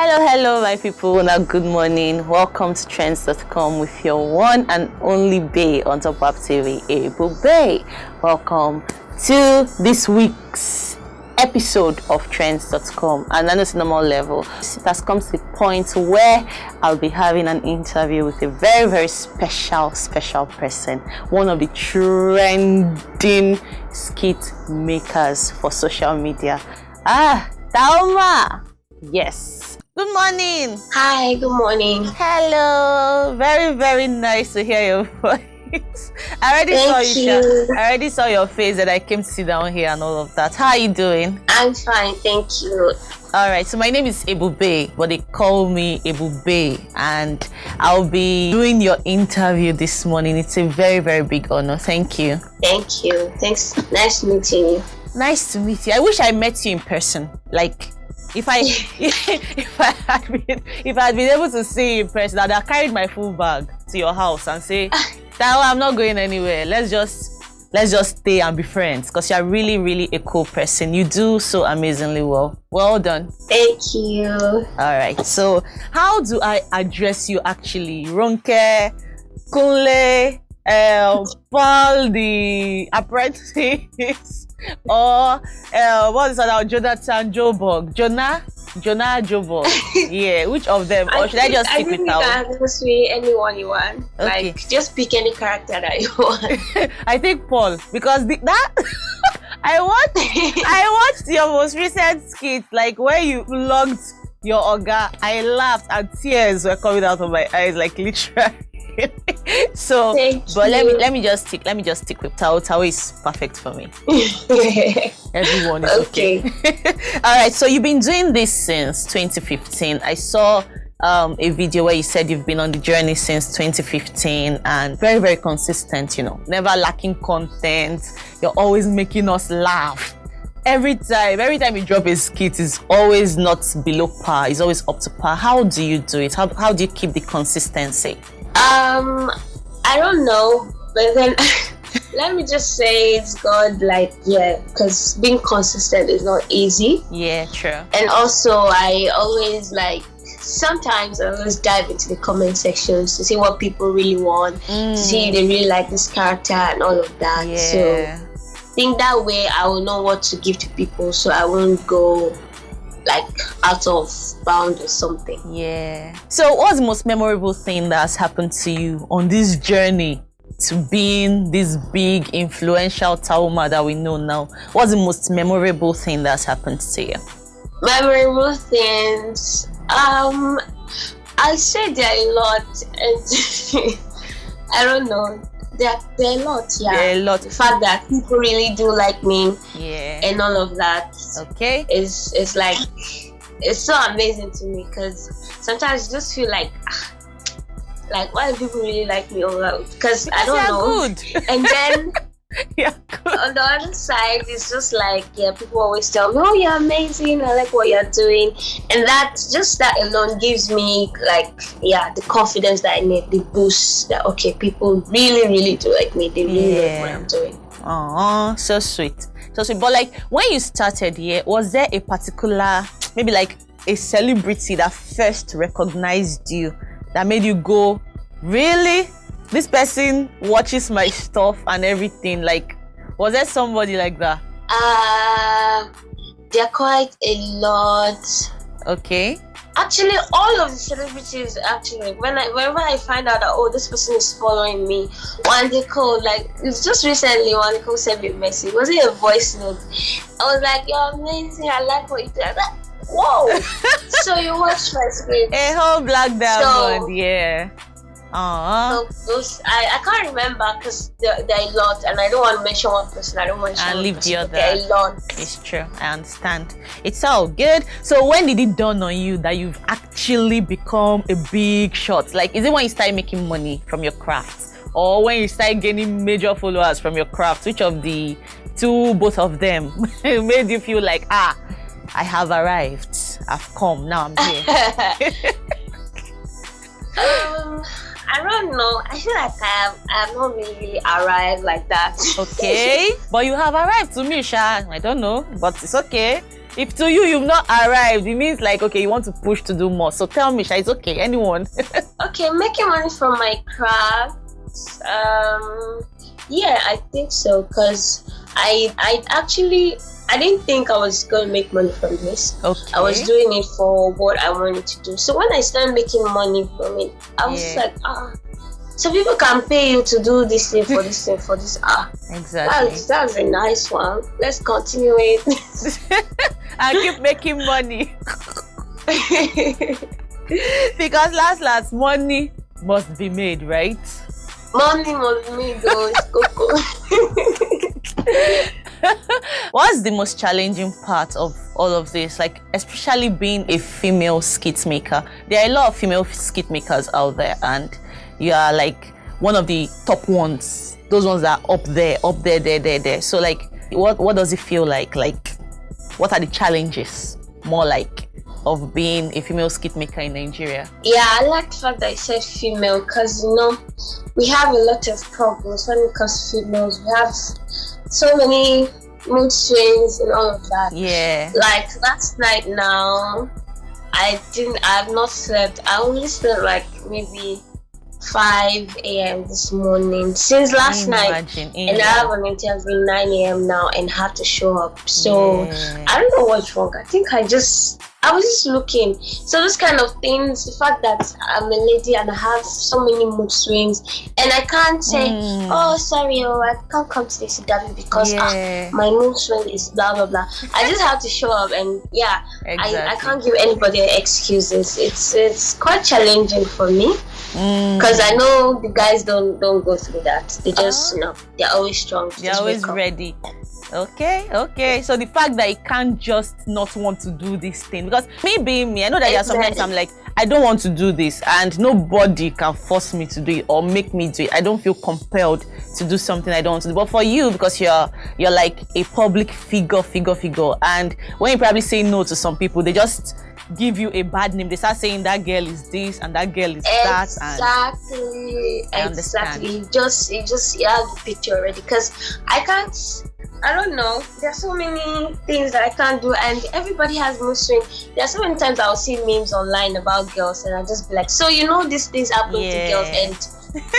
Hello, my people. Now, good morning. Welcome to trends.com with your one and only bae on top of TV, Able Bae. Welcome to this week's episode of trends.com. And I know it's normal level. It has come to the point where I'll be having an interview with a very, very special person. One of the trending skit makers for social media. Taaooma. Yes. Good morning. Hi, good morning. Hello. Very, very nice to hear your voice. I already saw your face and I came to sit down here and all of that. How are you doing? I'm fine, thank you. All right, so my name is Able Bae, but they call me Able Bae, and I'll be doing your interview this morning. It's a very, very big honor. Thank you. Thank you. Thanks. Nice meeting you. Nice to meet you. I wish I met you in person. Like, if I had been able to see you in person, I'd have carried my full bag to your house and say, Taaooma, I'm not going anywhere. Let's just stay and be friends, because you're really, really a cool person. You do so amazingly well. Well done. Thank you. All right. So, how do I address you actually? Ronke, Kunle, Paul the apprentice, or what is that? Jonathan Jobog, Jonah Jobog. Yeah, which of them? Or should I just stick with Taaooma? I think you can say anyone you want. Okay. Like, just pick any character that you want. I think Paul, because I watched your most recent skit, like where you vlogged your oga. I laughed and tears were coming out of my eyes, like literally. So, but let me just stick with Taaooma. Taaooma is perfect for me. Everyone is okay. All right. So you've been doing this since 2015. I saw a video where you said you've been on the journey since 2015 and very, very consistent. You know, never lacking content. You're always making us laugh. Every time you drop a skit, is always not below par. It's always up to par. How do you do it? How do you keep the consistency? I don't know, but then let me just say it's God, because being consistent is not easy. Yeah, true. And also, I always sometimes I always dive into the comment sections to see what people really want, to see if they really like this character and all of that. Yeah. So I think that way I will know what to give to people, so I won't go out of bound or something. Yeah. So what's the most memorable thing that has happened to you on this journey to being this big influential Taaooma that we know now? What's the most memorable thing that's happened to you? Memorable things, I say there are a lot, and I don't know. There are a lot, yeah. There are a lot. The fact that people really do like me, yeah, and all of that, okay, it's so amazing to me, because sometimes you just feel like why do people really like me all that? Because I don't know. Good. And then yeah, on the other side, it's just people always tell me, "Oh, you're amazing. I like what you're doing," and that alone gives me the confidence that I need, the boost that people really, really do like me. They really like what I'm doing. Oh, so sweet. So sweet. But when you started here, was there a particular, maybe a celebrity that first recognized you, that made you go, really? This person watches my stuff and everything. Was there somebody like that? There are quite a lot. Okay. Actually, all of the celebrities, whenever I find out that, this person is following me, one day called, it's just recently, one day called sent me a message. Was it a voice note? I was like, "You're amazing. I like what you do." I was like, "Whoa!" So you watch my script. A whole black diamond, yeah. So those, I can't remember, because there are a lot, and I don't want to mention one person. I don't want to leave the other. There are a lot. It's true. I understand. It's all good. So when did it dawn on you that you've actually become a big shot? Is it when you started making money from your craft, or when you started gaining major followers from your craft? Which of the two, both of them, made you feel like, I have arrived. I've come. Now I'm here. I don't know. I feel like I have not really arrived like that. Okay, but you have arrived to me, Sha. I don't know, but it's okay. If to you you've not arrived, it means like, okay, you want to push to do more. So tell me, Sha, it's okay. Anyone? Okay, making money from my crafts. Yeah, I think so. Cause I didn't think I was going to make money from this. Okay. I was doing it for what I wanted to do. So when I started making money from it, I was like, so people can pay you to do this thing for this thing for this. Exactly. That's a nice one. Let's continue it. And keep making money. Because last money must be made, right? Money must be made, though. It's cocoa. What's the most challenging part of all of this? Like, especially being a female skit maker. There are a lot of female skit makers out there, and you are like one of the top ones. Those ones that are up there. So like, what does it feel like? Like, what are the challenges? More like, of being a female skit maker in Nigeria? Yeah, I like the fact that I said female because, we have a lot of problems when it comes to females. We have so many mood swings and all of that. Yeah. Like last night now, I have not slept. I only slept like maybe 5 a.m. this morning since last night. And I have an interview 9 a.m. now and have to show up. So I don't know what's wrong. I think I was just looking. So those kind of things, the fact that I'm a lady and I have so many mood swings and I can't say, oh sorry, I can't come to this interview because my mood swing is blah blah blah. I just have to show up and exactly. I can't give anybody excuses. It's quite challenging for me because I know the guys don't go through that. They just they're always strong. They're always ready. Okay. So the fact that I can't just not want to do this thing, because me being me, I know that there are sometimes I'm like, I don't want to do this, and nobody can force me to do it or make me do it. I don't feel compelled to do something I don't want to do. But for you, because you're like a public figure, and when you probably say no to some people, they just give you a bad name. They start saying that girl is this and that girl is that. Exactly. You just have the picture already. Because I don't know. There are so many things that I can't do, and everybody has mood swing. There are so many times I'll see memes online about girls, and I'll just be like, so these things happen to girls, and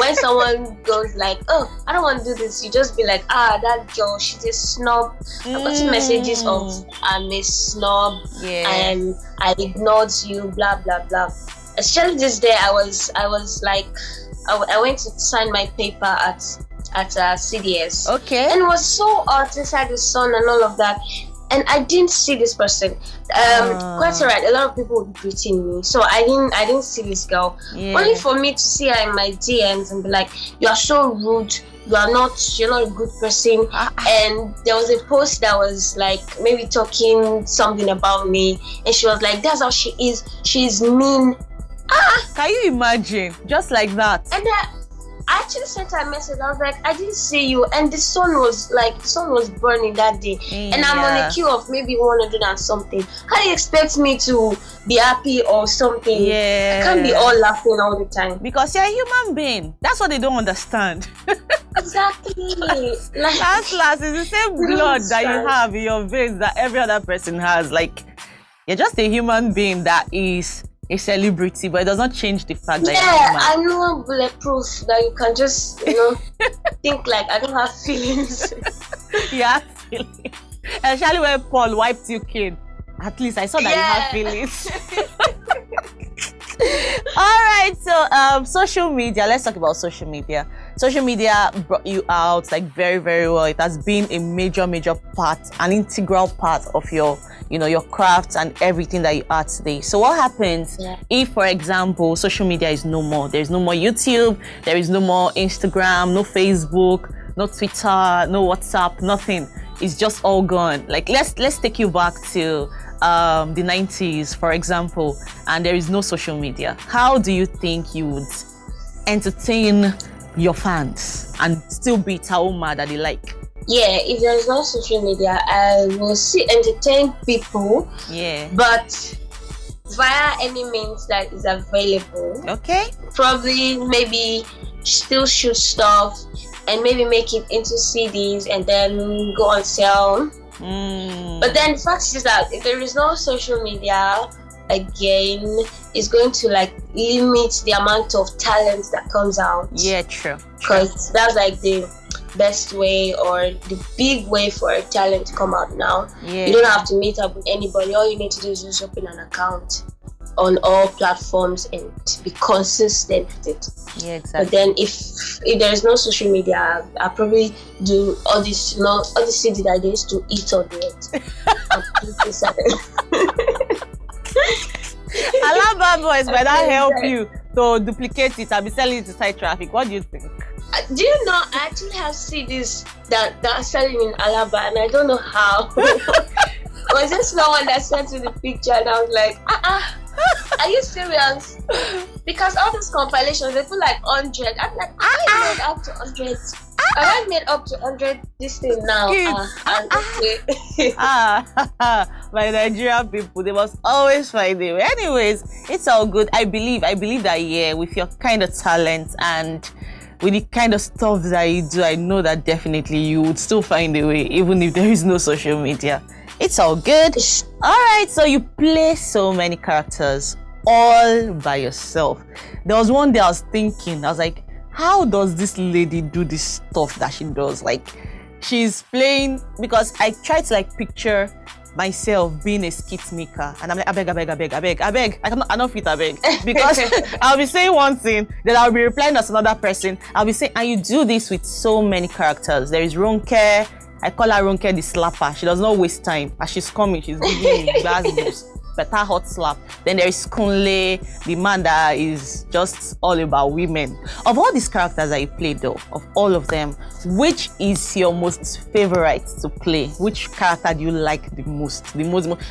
when someone goes like, oh, I don't want to do this, you just be like, that girl, she's a snob. I've gotten messages of I'm a snob and I ignored you, blah blah blah. Especially this day, I was like, I went to sign my paper at CDS. Okay. And it was so hot inside the sun and all of that. And I didn't see this person. Quite alright. A lot of people would be greeting me, so I didn't see this girl. Only for me to see her in my DMs and be like, "You are so rude. You're not a good person." And there was a post that was like maybe talking something about me, and she was like, "That's how she is. She's mean." Can you imagine? Just like that. And I actually sent her a message. I was like, I didn't see you, and the sun was burning that day, and I'm on a queue of maybe 100 and something. How do you expect me to be happy or something? I can't be all laughing all the time. Because you're a human being. That's what they don't understand. Exactly. Like, last is the same blood that you have in your veins that every other person has. Like, you're just a human being that is a celebrity, but it does not change the fact that you're human. I know I'm bulletproof, that you can just think like I don't have feelings. You have feelings. Especially when Paul wiped you kid. At least I saw that you have feelings. Alright, so social media. Let's talk about social media. Social media brought you out like very, very well. It has been a major part, an integral part of your crafts and everything that you are today. So what happens if, for example, social media is no more? There's no more YouTube, there is no more Instagram, no Facebook, no Twitter, no WhatsApp, nothing. It's just all gone. Like let's take you back to the 90s, for example, and there is no social media. How do you think you would entertain your fans and still be Taaooma that they like? Yeah, if there is no social media, I will entertain people. Yeah. But via any means that is available. Okay. Probably maybe still shoot stuff and maybe make it into CDs and then go on sale. But then the fact is that if there is no social media, again, it's going to like limit the amount of talent that comes out. Yeah, true. Because that's like the best way or the big way for a talent to come out now. Yeah. You don't have to meet up with anybody. All you need to do is just open an account on all platforms and be consistent with it. Yeah, exactly. But then if there's no social media, I'll probably do all this, all the CD that I used to eat on it. Alaba boys might not help you to duplicate it and be selling it to side traffic. What do you think? Do you know, I actually have CDs that are selling in Alaba and I don't know how. It was just no one that sent me the picture and I was like, are you serious? Because all these compilations, they put like 100. I'm like, I made up to 100. I made up to 100 this thing now. My Nigerian people, they must always find a way. Anyways, it's all good. I believe that, yeah, with your kind of talent and with the kind of stuff that you do, I know that definitely you would still find a way, even if there is no social media. It's all good. All right, so you play so many characters all by yourself. There was one day I was thinking, I was like, how does this lady do this stuff that she does? Like, she's playing, because I try to like picture myself being a skit maker, and I'm like, I beg, I don't fit, I beg, because I'll be saying one thing, then I'll be replying as another person. I'll be saying, and you do this with so many characters. There is Ronke. I call her Ronke the slapper. She does not waste time. As she's coming, she's giving me boost, better hot slap. Then there is Kunle, the man that is just all about women. Of all these characters that you played though, of all of them, which is your most favorite to play? Which character do you like the most?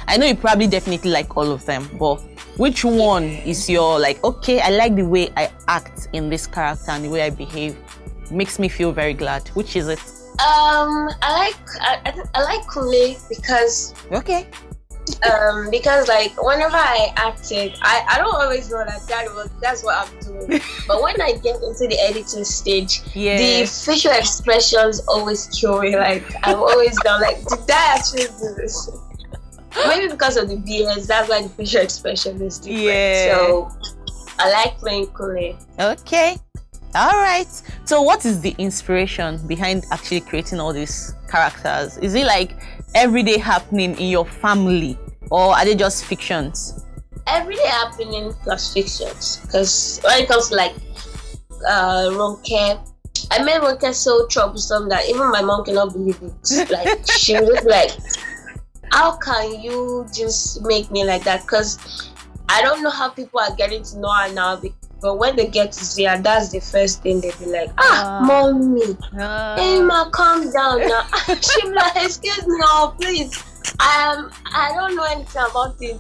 I know you probably definitely like all of them, but which one is your like, okay, I like the way I act in this character and the way I behave. Makes me feel very glad. Which is it? I like Kunle because because like whenever I acted, I don't always know that that's what I'm doing. But when I get into the editing stage, the facial expressions always kill me. Like I'm always down like, did I actually do this? Maybe because of the BS, that's why the facial expression is different. Yeah. So I like playing Kunle. Okay. All right. So what is the inspiration behind actually creating all these characters? Is it like everyday happening in your family, or are they just fictions? Everyday happening plus fictions. Because when it comes to like Ronke, I made Ronke so troublesome that even my mom cannot believe it. Like she was like, how can you just make me like that? Because I don't know how people are getting to know her now. But when they get to see her, that's the first thing they'll be like, mommy, hey ma, calm down now. She'll be like, excuse me, please. I don't know anything about it.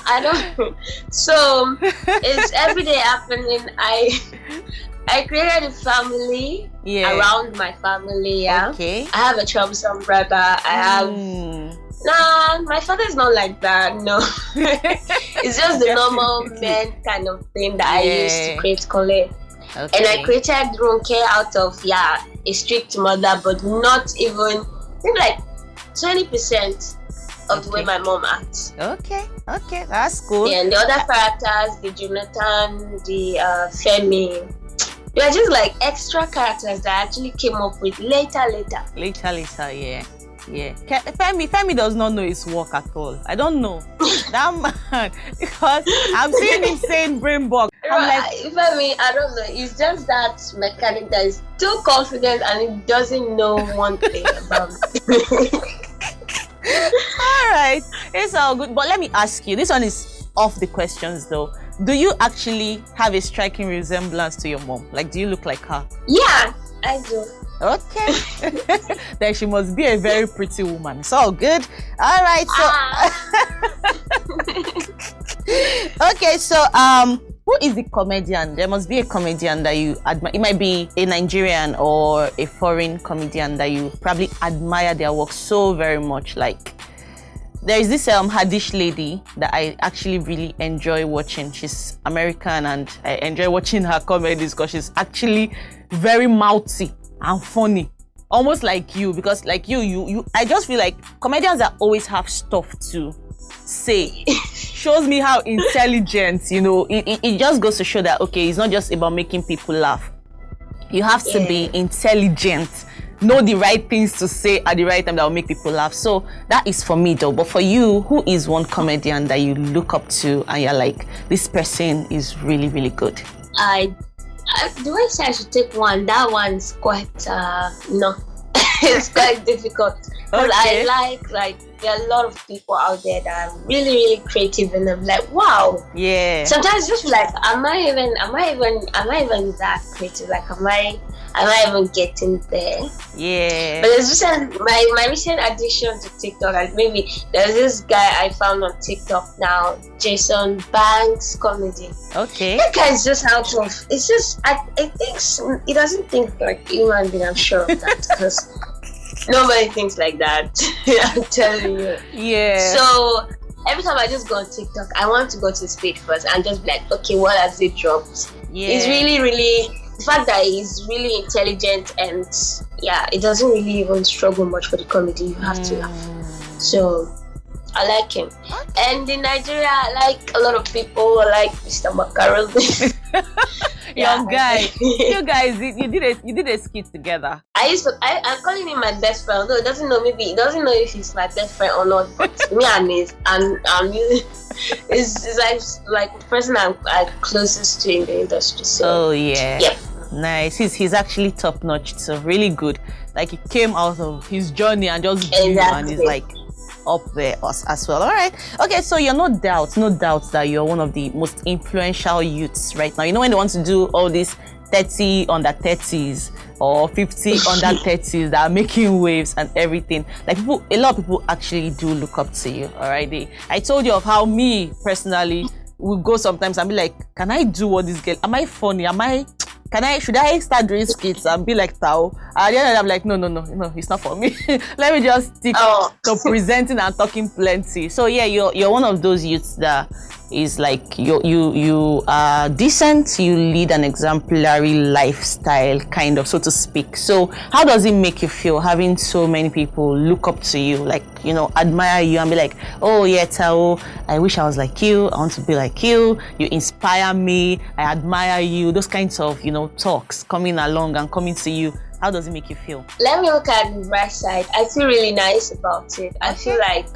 I don't. So it's everyday happening. I created a family around my family. Yeah. Okay. I have a troublesome brother. I have. Nah, my father's not like that. No, it's just the normal man kind of thing that I used to create Kunle. Okay. And I created Ronke out of a strict mother, but not even maybe like 20% of the way my mom acts. Okay, that's cool. Yeah, and the other characters, the Jonathan, the Femi, they are just like extra characters that I actually came up with later. Yeah. Femi does not know his work at all. I don't know that man, because I'm seeing him saying brain bug. I'm like, Femi, I don't know. It's just that mechanic that is too confident and he doesn't know one thing about it. All right, it's all good. But let me ask you. This one is off the questions though. Do you actually have a striking resemblance to your mom? Like, do you look like her? Yeah, I do. Okay. Then she must be a very pretty woman. It's all good. All right. So okay, so who is the comedian? There must be a comedian that you admire. It might be a Nigerian or a foreign comedian that you probably admire their work so very much. Like There is this Hadish lady that I actually really enjoy watching. She's American and I enjoy watching her comedies because she's actually very mouthy and funny. Almost like you, because like you I just feel like comedians that always have stuff to say shows me how intelligent, you know, it just goes to show that okay, it's not just about making people laugh. You have to be intelligent, know the right things to say at the right time that will make people laugh. So that is for me though. But for you, who is one comedian that you look up to and you're like, this person is really, really good? The way I say I should take one, that one's quite no, it's quite difficult. Because I like there are a lot of people out there that are really, really creative, and I'm like, wow. Yeah. Sometimes just like, am I even that creative? Like, am I even getting there? Yeah. But there's my recent addiction to TikTok. Like maybe there's this guy I found on TikTok now, Jason Banks comedy. Okay. That guy's just out of. It's just I think he doesn't think like human being. I'm sure of that because nobody thinks like that. I'm telling you. Yeah. So every time I just go on TikTok, I want to go to his page first and just be like, okay, what has it dropped? Yeah. It's really, really. The fact that he's really intelligent and it doesn't really even struggle much for the comedy. You have to laugh. So I like him. And in Nigeria, I like a lot of people like Mr. Macaroni. Young guy. You guys, you did a skit together. I'm calling him my best friend. Although he doesn't know if he's my best friend or not. But me and is like the person I'm closest to in the industry. So, oh yeah. Yep. Nice. He's actually top notch. So really good. Like he came out of his journey and just grew and he's like up there as well. All right. Okay. So you're no doubt that you're one of the most influential youths right now. You know when they want to do all these 30 under 30s or 50 under 30s that are making waves and everything. Like a lot of people actually do look up to you. All right. I told you of how me personally will go sometimes and be like, can I do what this girl? Am I funny? Should I start doing skits and be like Tao? At the end I'm like, no, it's not for me. Let me just stick to presenting and talking plenty. So yeah, you're one of those youths that is like you are decent, you lead an exemplary lifestyle, kind of, so to speak. So how does it make you feel having so many people look up to you, like, you know, admire you and be like, oh yeah, Tao, I wish I was like you, I want to be like you inspire me, I admire you, those kinds of, you know, talks coming along and coming to you? How does it make you feel? Let me look at the right side. I feel really nice about it. I feel like,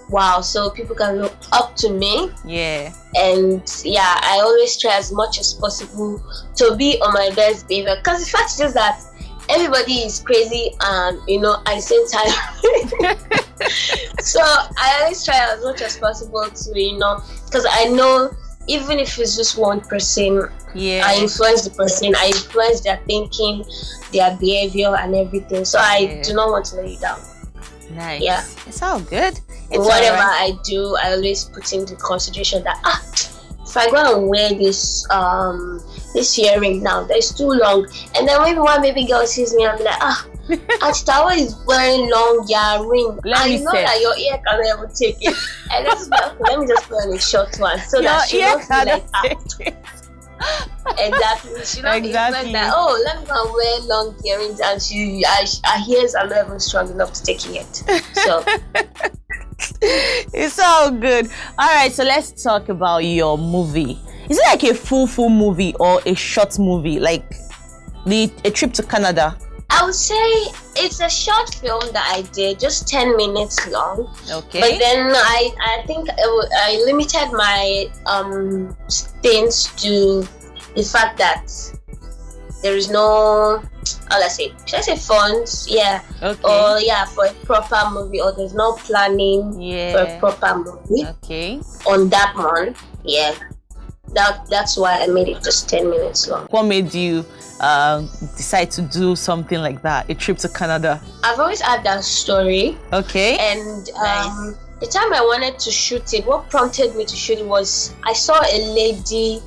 wow, so people can look up to me. Yeah. And I always try as much as possible to be on my best behavior. Because the fact is just that everybody is crazy and, you know, at the same time. So I always try as much as possible to, you know, because I know even if it's just one person, I influence the person, I influence their thinking, their behavior and everything. So I do not want to let you down. Nice. Yeah. It's all good. Whatever I do, I always put into consideration that if I go and wear this earring now, that's too long. And then maybe one baby girl sees me and be like, Auntie Taaooma is wearing long earring. I know that your ear can never take it. And let me just put on a short one so that she won't feel like Exactly. She don't expect that, let me go and wear long earrings and her ears are not even strong enough to take it. So it's all good. All right, so let's talk about your movie. Is it like a full movie or a short movie, like a trip to Canada? I would say it's a short film that I did, just 10 minutes long. Okay. But then I think I limited my things to the fact that there is no, should I say funds? Yeah. Okay. Or for a proper movie, or there's no planning for a proper movie. Okay. On that one, that's why I made it just 10 minutes long. What made you decide to do something like that, a trip to Canada? I've always had that story. Okay. And the time I wanted to shoot it, what prompted me to shoot it was I saw a lady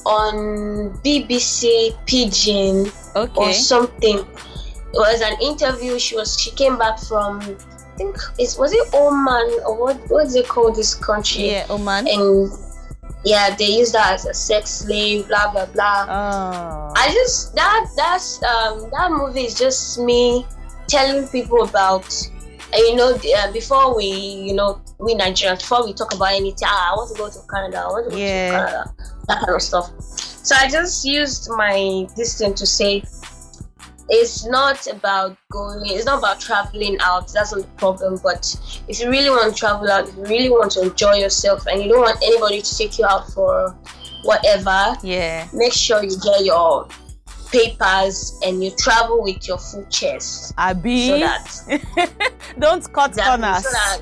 on BBC Pidgin or something. It was an interview. She came back from think was it Oman or what's it called, this country? Yeah, Oman. And yeah, they use that as a sex slave, blah blah blah. Oh. I just that movie is just me telling people about, before we Nigerians, before we talk about anything, I want to go to Canada, I want to go to Canada, that kind of stuff. So I just used my distance to say it's not about traveling out, that's not the problem. But if you really want to travel out, if you really want to enjoy yourself and you don't want anybody to take you out for whatever, make sure you get your papers and you travel with your full chest. Abi, so that don't cut corners. So that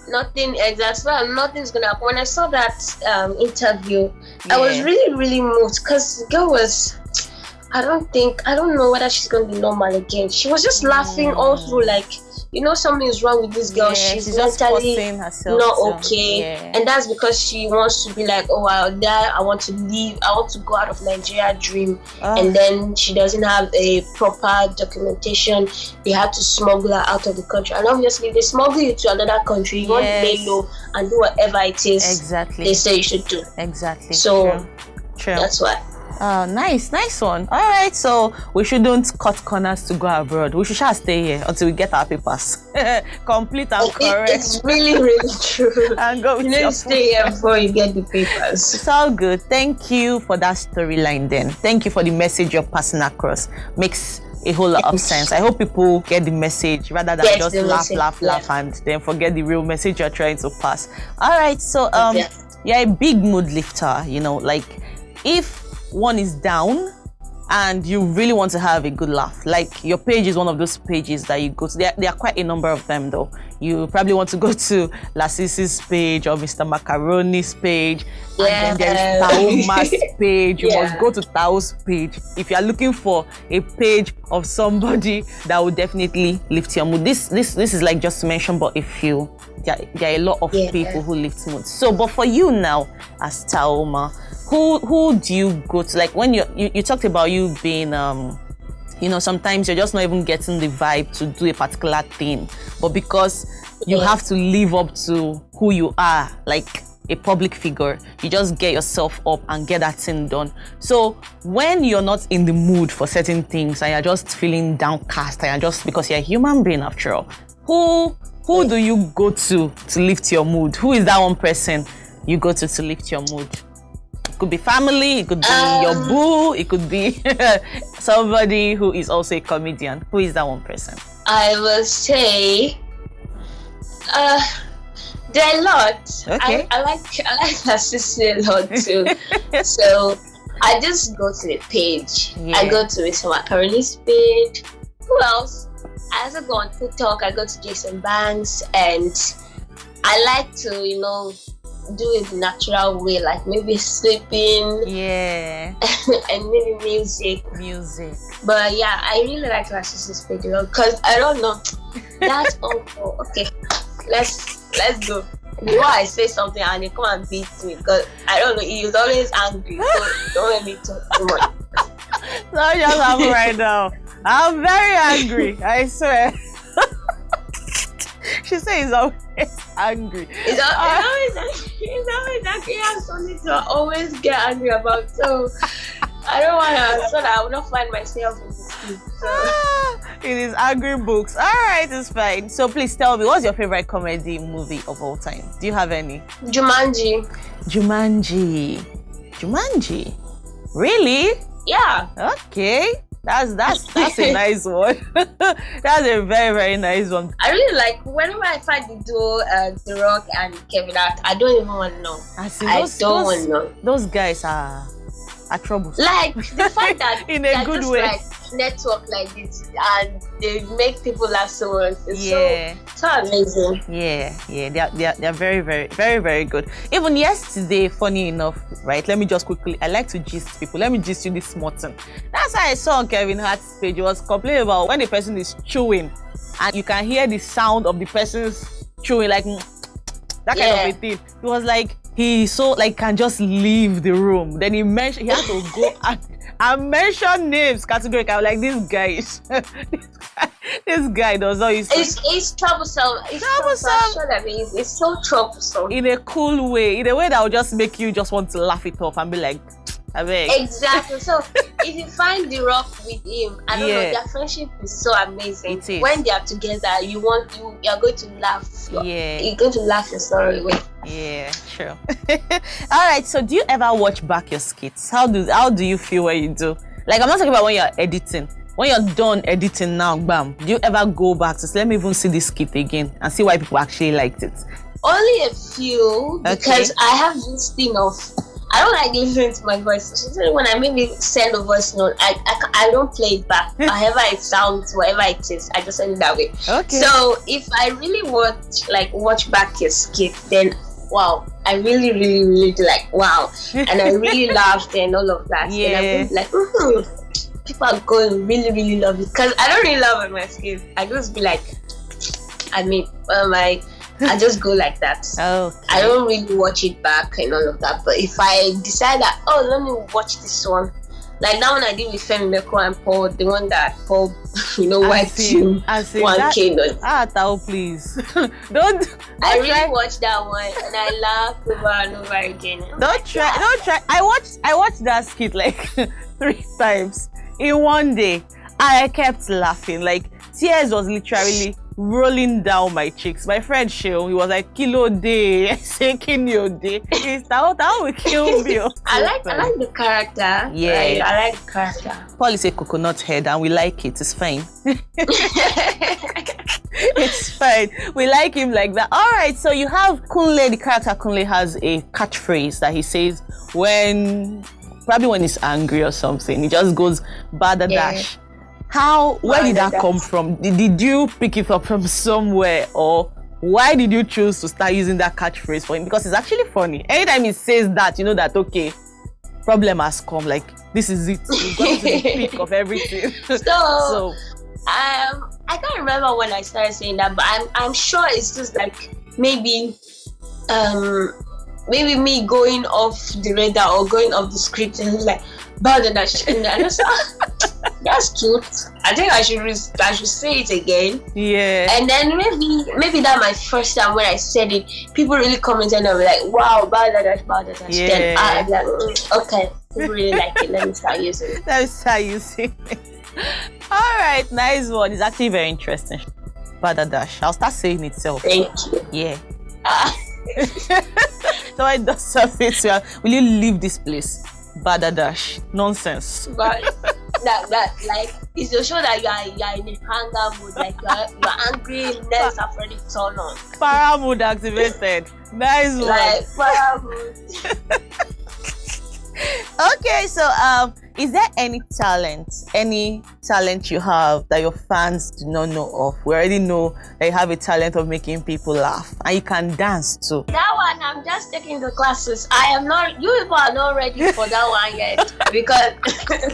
nothing's gonna happen. When I saw that interview, I was really, really moved because the girl was, I don't know whether she's gonna be normal again. She was just laughing all through, like, something is wrong with this girl. She's mentally not okay, and that's because she wants to be like, oh, I want to leave, I want to go out of Nigeria dream, and then she doesn't have a proper documentation. They had to smuggle her out of the country, and obviously they smuggle you to another country. You want to lay low and do whatever it is they say you should do. Exactly. So True. That's why. Oh, nice one. All right, so we shouldn't cut corners to go abroad. We should just stay here until we get our papers complete and correct. It's really, really true. And go with you need to stay here before you get the papers. It's all good. Thank you for that storyline. Then, thank you for the message you're passing across. Makes a whole lot of sense. I hope people get the message rather than just laugh, and then forget the real message you're trying to pass. All right, so you're a big mood lifter. Like if one is down and you really want to have a good laugh, like your page is one of those pages that you go to. There are quite a number of them though. You probably want to go to Lassisi's page or Mr. Macaroni's page, and then there's Taaooma's page. You must go to Tao's page if you are looking for a page of somebody that will definitely lift your mood. This is like just to mention, but if you there are a lot of people who lift mood. So, but for you now as Taaooma, who do you go to? Like when you talked about you being sometimes you're just not even getting the vibe to do a particular thing, but because you have to live up to who you are, like a public figure, you just get yourself up and get that thing done. So when you're not in the mood for certain things and you're just feeling downcast, and just because you're a human being after all, who do you go to lift your mood? Who is that one person you go to lift your mood? It could be family, it could be your boo, it could be somebody who is also a comedian. Who is that one person? I will say there are a lot. Okay. I like my sister a lot too. So I just go to the page. I go to Mr. Macaroni's page. Who else? I also go on TikTok. I go to Jason Banks, and I like to do it the natural way, like maybe sleeping, and maybe music. But yeah, I really like my sister's page because I don't know. That's awful. Okay, let's go. Before I say something and they come and beat me, because I don't know, he's always angry. So don't let me talk too much. So just happen right now. I'm very angry. I swear. She says he's always angry. He's always angry. He has something to always get angry about. So I don't want to, so that I will not find myself in this thing. In his angry books. All right, it's fine. So please tell me, what's your favorite comedy movie of all time? Do you have any? Jumanji. Really? Yeah. Okay. That's a nice one. That's a very, very nice one. I really like whenever I find The Rock and Kevin Hart, I don't even want to know. I don't want to know. Those guys are trouble. Like the fact that in a good way. Like network like this and they make people laugh so much. It's so amazing. They're very, very, very, very good. Even yesterday, funny enough, right? Let me just quickly, I like to gist people. Let me gist you this small thing. That's how I saw on Kevin Hart's page. He was complaining about when the person is chewing and you can hear the sound of the person's chewing, like that kind of a thing. It was like he can just leave the room. Then he had to go and mention names categorically. I was like, this guy This guy does not use It's troublesome. It's troublesome. I'm sure that it's so troublesome. In a cool way. In a way that will just make you just want to laugh it off and be like, I beg. Exactly. So if you find the rock with him, I don't know, their friendship is so amazing. It is. When they are together, you're going to laugh. You're going to laugh your story away. Yeah, sure. All right. So do you ever watch back your skits? How do you feel when you do? Like, I'm not talking about when you're editing. When you're done editing now, bam, do you ever go back to say, let me even see this skit again and see why people actually liked it? Only a few, because I have this thing of, I don't like listening to my voice. So when I maybe send a voice note, I don't play it back. However it sounds, whatever it is, I just send it that way. Okay. So if I really watch back your skit, then wow, I really, really, really do like wow, and I really laughed and all of that. Yeah. And I'm like, people are going to really, really love it, because I don't really love my skit. I just be like, I just go like that. Okay. I don't really watch it back and all of that. But if I decide that, let me watch this one, like that one I did with Femi Meko and Paul, the one that Paul, wiped him 1K. Tao, please. Don't I really watched that one and I laughed over and over again. Don't try. I watched that skit like 3 times in one day. I kept laughing. Like, tears was literally rolling down my cheeks. My friend Sheo, he was like, "Kilo day, shaking your day." It's that will kill me. I like the character. Yeah, I like the character. Paul is a coconut head, and we like it. It's fine. It's fine. We like him like that. All right. So you have Kunle. The character Kunle has a catchphrase that he says probably when he's angry or something. He just goes badadash. Where did that come from? Did you pick it up from somewhere, or why did you choose to start using that catchphrase for him? Because it's actually funny. Anytime he says that, you know that, okay, problem has come. Like, this is it. You've got to the peak of everything. So I can't remember when I started saying that, but I'm sure it's just like maybe me going off the radar or going off the script and like, and I just that's cute. I think I should say it again. Yeah. And then maybe that my first time when I said it, people really commented and were like, "Wow, badadash." Yeah. Then I'm like, okay, people really like it. Let me start using it. All right, nice one. It's actually very interesting. Badadash. I'll start saying it self. Thank you. Yeah. So I does surface. Will you leave this place? Badadash. Nonsense. But that like it's to show that you are in a anger mood, like you're angry, nerves have already turned on. Para mood activated. Nice one. Like para mood. Okay, so is there any talent you have that your fans do not know of? We already know that you have a talent of making people laugh, and you can dance too. That one, I'm just taking the classes. You people are not ready for that one yet, because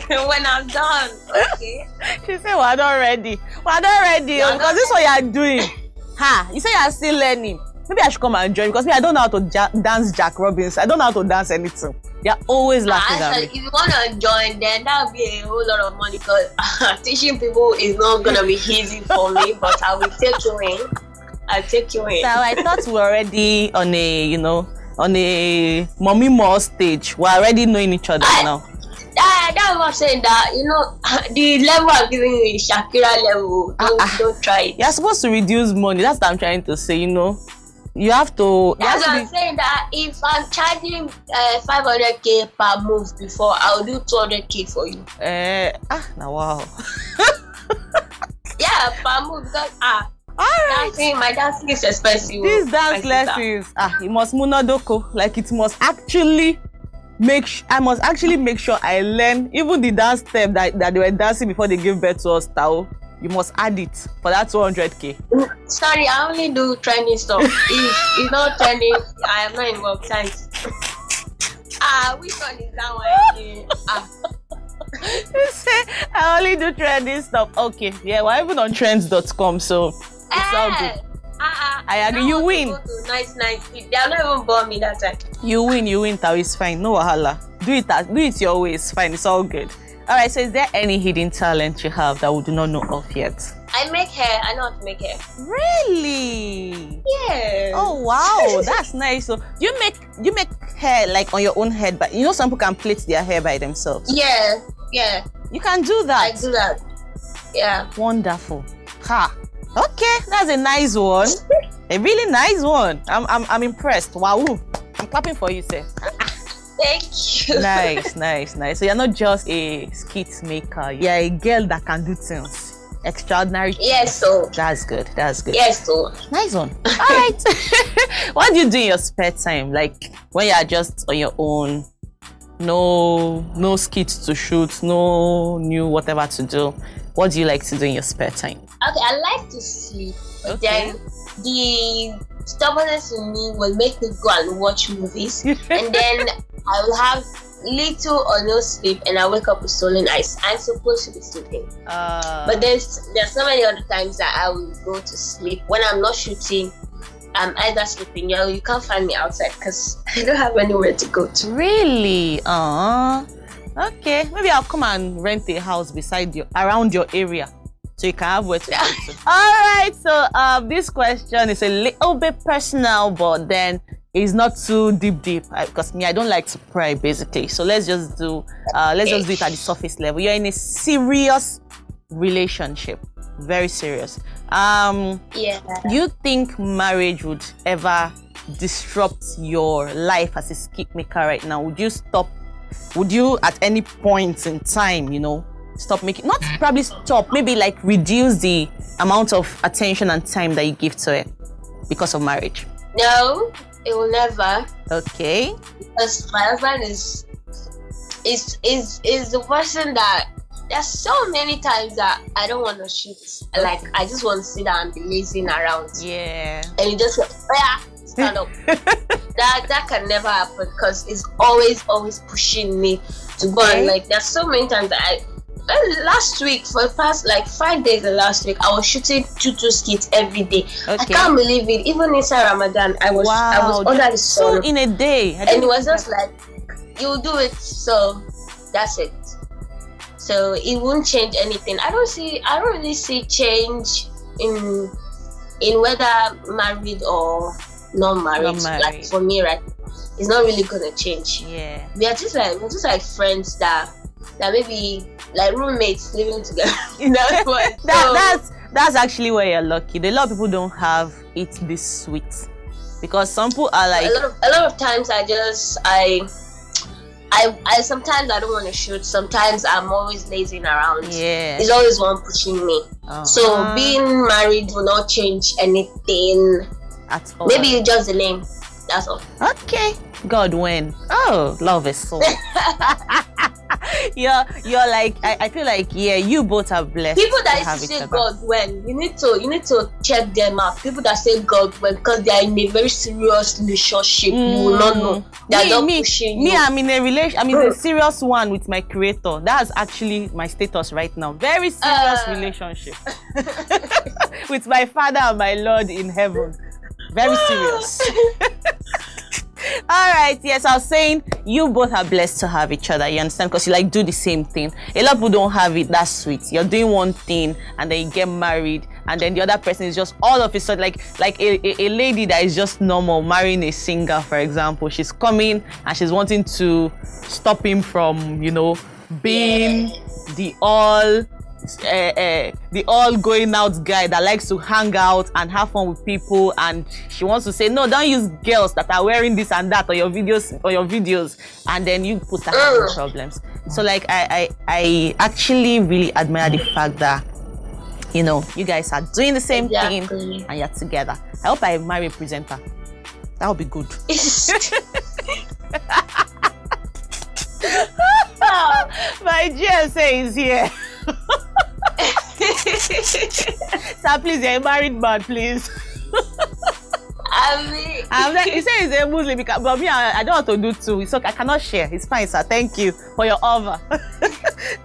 when I'm done, okay. She said we're not ready. Because this is what you are doing. You say you are still learning. Maybe I should come and join, because I don't know how to dance Jack Robinson. I don't know how to dance anything. They're always laughing at me. If you want to join, then that would be a whole lot of money, because teaching people is not going to be easy for me, but I will take you in. I'll take you in. So I thought we were already on a mommy more stage. We're already knowing each other now. That's what I'm saying, that, the level I'm giving you is Shakira level. Don't try it. You're supposed to reduce money. That's what I'm trying to say, You have to. That's what I'm saying, that if I'm charging 500k per move before, I'll do 200k for you. Now wow. Yeah, per move, because alright. My dancing is expensive. This dance lessons, it must munadoko. Like, it must actually I must actually make sure I learn even the dance step that they were dancing before they gave birth to us, Tao. You must add it for that 200k. Sorry, I only do trending stuff. If it's not trending, I am not involved. Thanks. Which one is that one again? You say I only do trending stuff. Okay, yeah, we're even on trends.com, so it's all good. I agree. You win. Nice. They are not even born me that time. You win, Tao. It's fine. No wahala. Do it your way. It's fine. It's all good. All right, so is there any hidden talent you have that we do not know of yet? I make hair. I know how to make hair. Really? Yeah. Oh wow, that's nice. So you make hair like on your own head, but you know some people can plait their hair by themselves. Yeah. You can do that. I do that. Yeah. Wonderful. Ha. Okay, that's a nice one. A really nice one. I'm impressed. Wow. I'm clapping for you, sir. Thank you. Nice. So you're not just a skit maker. You're a girl that can do things. Extraordinary. Yes, so. That's good. Yes, so. Nice one. All right. What do you do in your spare time? Like when you are just on your own, no skits to shoot, no new whatever to do. What do you like to do in your spare time? Okay, I like to sleep, but Okay. then the stubbornness in me will make me go and watch movies, and then I will have little or no sleep, and I wake up with swollen eyes. I'm supposed to be sleeping, but there's so many other times that I will go to sleep when I'm not shooting. I'm either sleeping. You can't find me outside because I don't have anywhere to go to. Really? Okay. Maybe I'll come and rent a house around your area, so you can have where to go to. All right. So this question is a little bit personal, but then it's not too deep because I don't like to pry basically. So let's just do it at the surface level. You're in a serious relationship, very serious. Yeah. Do you think marriage would ever disrupt your life as a skit maker right now? Would you at any point in time, stop making, not probably stop, maybe like reduce the amount of attention and time that you give to it because of marriage? No, it will never. Okay. Because my husband is the person that there's so many times that I don't want to shoot. Like I just want to sit down and be lazing around. Yeah. And you just stand up. that can never happen because it's always pushing me to go. Okay. And like there's so many times that last week, for the past like 5 days of last week, I was shooting two skits every day. Okay. I can't believe it. Even inside Ramadan, I was under the sun. So in a day. And it was just like, you'll do it, so that's it. So it won't change anything. I don't really see change in whether married or not married. Like for me, right? It's not really gonna change. Yeah. We're just like friends that maybe like roommates living together. That's actually where you're lucky. A lot of people don't have it this sweet because some people are like a lot of times I sometimes I don't want to shoot. Sometimes I'm always lazing around. Yeah. There's always one pushing me. So being married will not change anything at all. Maybe just the name. That's all. Okay. God win. Oh, love is so. you're like I feel like you both are blessed. People that used to say God when you need to check them out. People that say God when because they are in a very serious relationship, you will not know. They are not pushing you. I'm in a relationship. I'm in a serious one with my creator. That's actually my status right now. Very serious relationship with my Father and my Lord in heaven. Very serious. All right, yes, I was saying you both are blessed to have each other. You understand? Because you like do the same thing. A lot of people don't have it that sweet. You're doing one thing and then you get married, and then the other person is just all of a sudden like a lady that is just normal marrying a singer, for example. She's coming and she's wanting to stop him from being the all going out guy that likes to hang out and have fun with people, and she wants to say no, don't use girls that are wearing this and that on your videos, and then you put that having problems. So like I actually really admire the fact that you guys are doing the same thing and you're together. I hope I marry a presenter. That would be good. My GSA is here. Sir, please, you're a married man, please. I'm like, he said he's a Muslim, but me, I don't want to do too. It's okay, I cannot share. It's fine, sir. Thank you for your offer.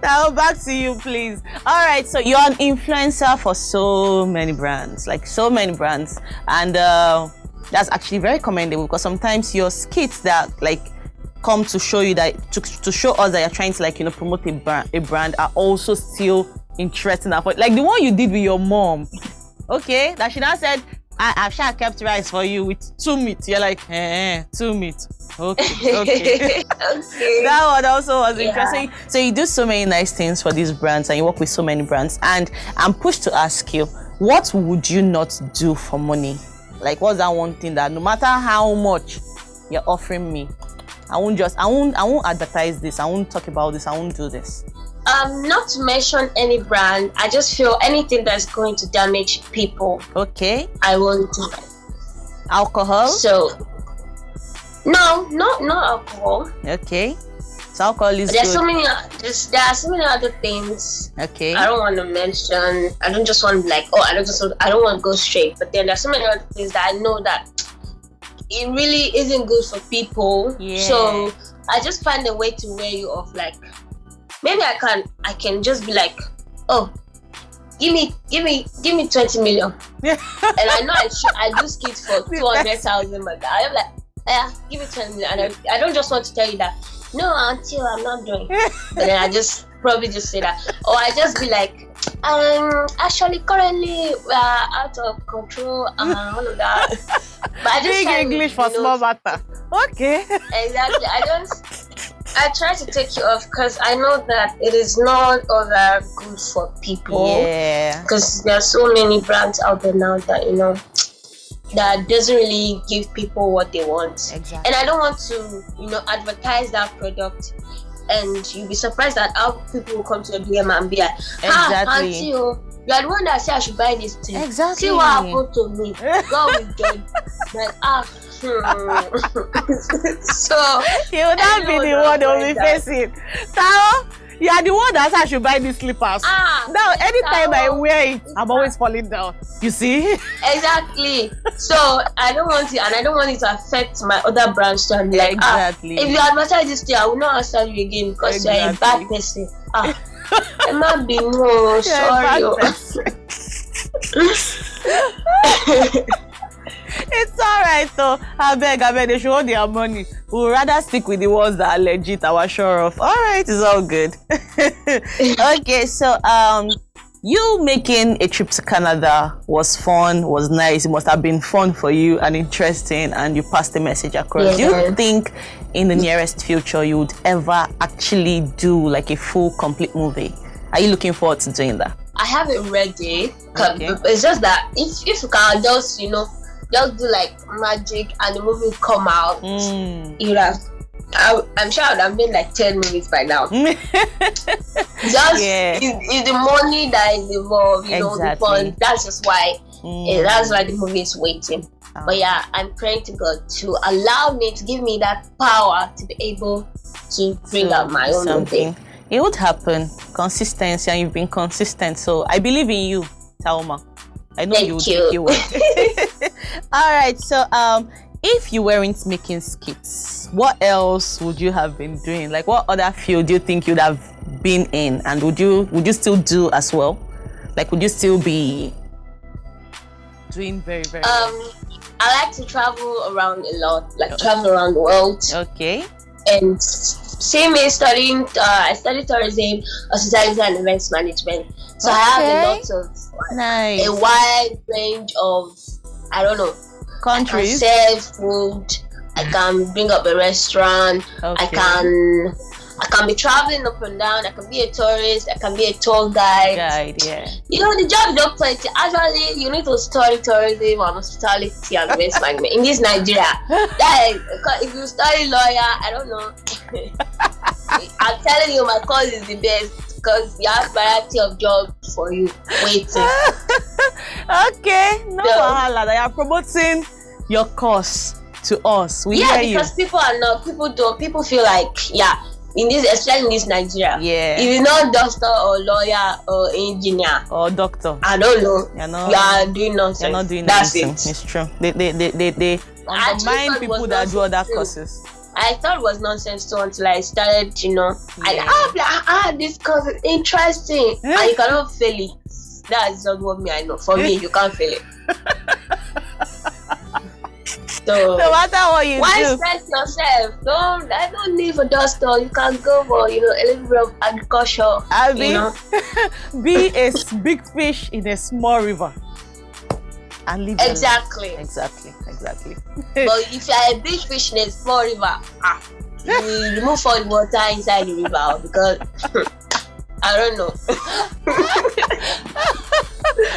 Now back to you, please. All right, so you're an influencer for so many brands, and that's actually very commendable because sometimes your skits that come to show you that to show us that you're trying to promote a brand are also still interesting. Like the one you did with your mom. Okay, that she now said, I've sure kept rice for you with 2 meat. You're like, 2 meat. Okay. Okay. That one also was interesting. So you do so many nice things for these brands and you work with so many brands. And I'm pushed to ask you, what would you not do for money? Like, what's that one thing that no matter how much you're offering me, I won't advertise this, I won't talk about this, I won't do this? Not to mention any brand, I just feel anything that's going to damage people. Okay. I won't do it. Alcohol? So, no, not alcohol. Okay. So alcohol is There are so many other things. Okay. I don't want to mention. I don't just want to I don't want to go straight. But then there's so many other things that I know that it really isn't good for people. Yeah. So I just find a way to wear you off. Like, maybe I can just be like, oh, give me 20 million. Yeah. And I know I do skits for 200,000, but I'm like, yeah, give me 20 million. And I don't just want to tell you that, no, auntie, I'm not doing. But then I just probably just say that. Or I just be like, actually currently we are out of control and all of that. But I just Big English for small matter. Okay. Exactly. I try to take you off because I know that it is not all that good for people. Yeah. Because there are so many brands out there now that, that doesn't really give people what they want. Exactly. And I don't want to, advertise that product. And you'll be surprised at how people will come to your DM and be like, exactly. Auntie, you are the one that said I should buy this thing. Exactly. See what happened to me. God will judge. Like, So you would not be the one that will be facing. Tao, you are the one that said I should buy these slippers. Now, anytime I wear it, I'm always falling down. You see? Exactly. So I don't want it, and I don't want it to affect my other brands. To be like, exactly. If you advertise this thing, I will not answer you again because you are a bad person. It might be no, sorry. It's alright though. I beg, they should hold their money. We'll rather stick with the ones that are legit, our sure of. Alright, it's all good. Okay, so you making a trip to Canada was fun, was nice. It must have been fun for you and interesting, and you passed the message across. Yeah. Do you think in the nearest future you would ever actually do like a full, complete movie? Are you looking forward to doing that? I have it ready. Okay. It's just that if you can just, just do like magic and the movie come out, I'm sure I would have made like 10 movies by now. It's the money that is involved, the fun. That's just why that's why the movie is waiting. But yeah, I'm praying to God to allow me, to give me that power to be able to bring out my own thing. It would happen. Consistency, and you've been consistent. So I believe in you, Taaooma. I know you will. All right. So if you weren't making skits, what else would you have been doing? Like, what other field do you think you'd have been in, and would you still do as well? Like, would you still be doing very, very well? I like to travel around a lot, travel around the world. Okay. And see me studying, I studied tourism, hospitality and events management. So I have a lot of, a wide range of, countries. I can serve food, I can bring up a restaurant, I can be traveling up and down, I can be a tourist, I can be a tour guide. The job is not plenty. Actually, you need to study tourism and hospitality and events management in this Nigeria. If you study lawyer, I don't know. I'm telling you, my course is the best because you have variety of jobs for you waiting. Okay, no wahala. They are promoting your course to us. We hear you. Because people feel like, especially in this Nigeria. Yeah. If you're not doctor or lawyer or engineer or doctor, I don't know. You are doing nonsense. You're not doing That's nonsense. it. It's true. They undermine people that do other courses. I thought it was nonsense too until I started, this course is interesting. And you cannot fail it. That's not what I know. For me, you can't fail it. though. No matter what you Why do. stress yourself? I don't need for dust though. You can go for, a little bit of agriculture. Abi, be a big fish in a small river. And leave your life. Exactly. Exactly. But if you are a big fish in a small river, you remove all the water inside the river because I don't know.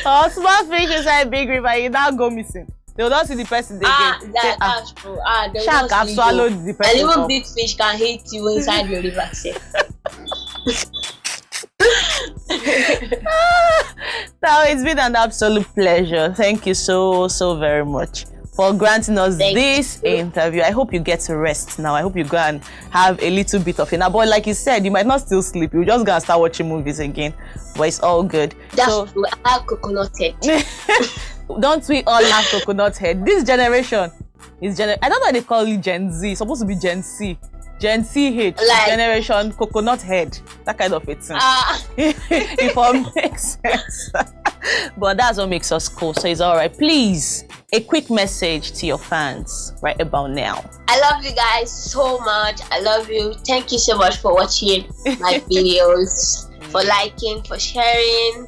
Or small fish inside big river, you now go missing. They will not see the person again. That's true. Shark have swallowed the person. And even big fish can hit you inside the river. Now it's been an absolute pleasure. Thank you so very much for granting us this interview. I hope you get to rest now. I hope you go and have a little bit of it. Now, but like you said, you might not still sleep. You're just gonna start watching movies again. But it's all good. That's true. I have coconut head. Don't we all have coconut head? This generation is I don't know why they call it Gen Z. It's supposed to be Gen C. Gen CH, generation coconut head, that kind of a thing. If it makes sense. But that's what makes us cool, so it's all right. Please, a quick message to your fans right about now. I love you guys so much. I love you. Thank you so much for watching my videos, for liking, for sharing,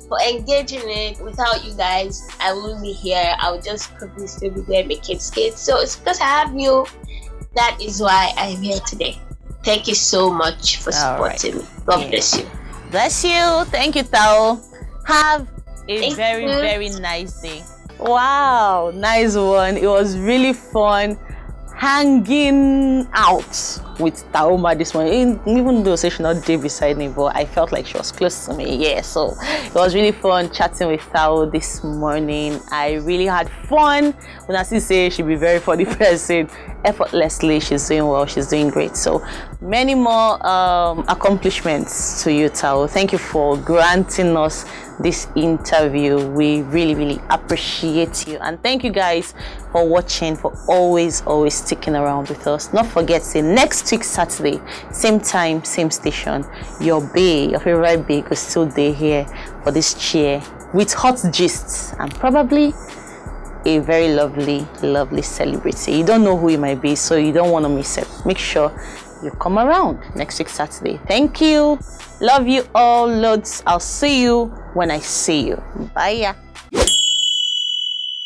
for engaging it. Without you guys, I wouldn't be here. I would just probably still be there making skits. So it's because I have you. That is why I'm here today. Thank you so much for supporting me. God bless you. Bless you. Thank you, Tao. Have a very nice day. Wow, nice one. It was really fun hanging out with Taaooma this morning. Even though she's not there beside me, but I felt like she was close to me. Yeah, so it was really fun chatting with Tao this morning. I really had fun. When I say she'll be very funny person, effortlessly she's doing well, she's doing great. So many more accomplishments to you, Tao. Thank you for granting us this interview. We really appreciate you, and thank you guys for watching, for always sticking around with us. Not forgetting, next week Saturday, same time, same station, your favorite bae will still be here for this chair with hot gists and probably a very lovely celebrity. You don't know who it might be, so you don't want to miss it. Make sure you come around next week Saturday. Thank you. Love you all loads. I'll see you when I see you. Bye.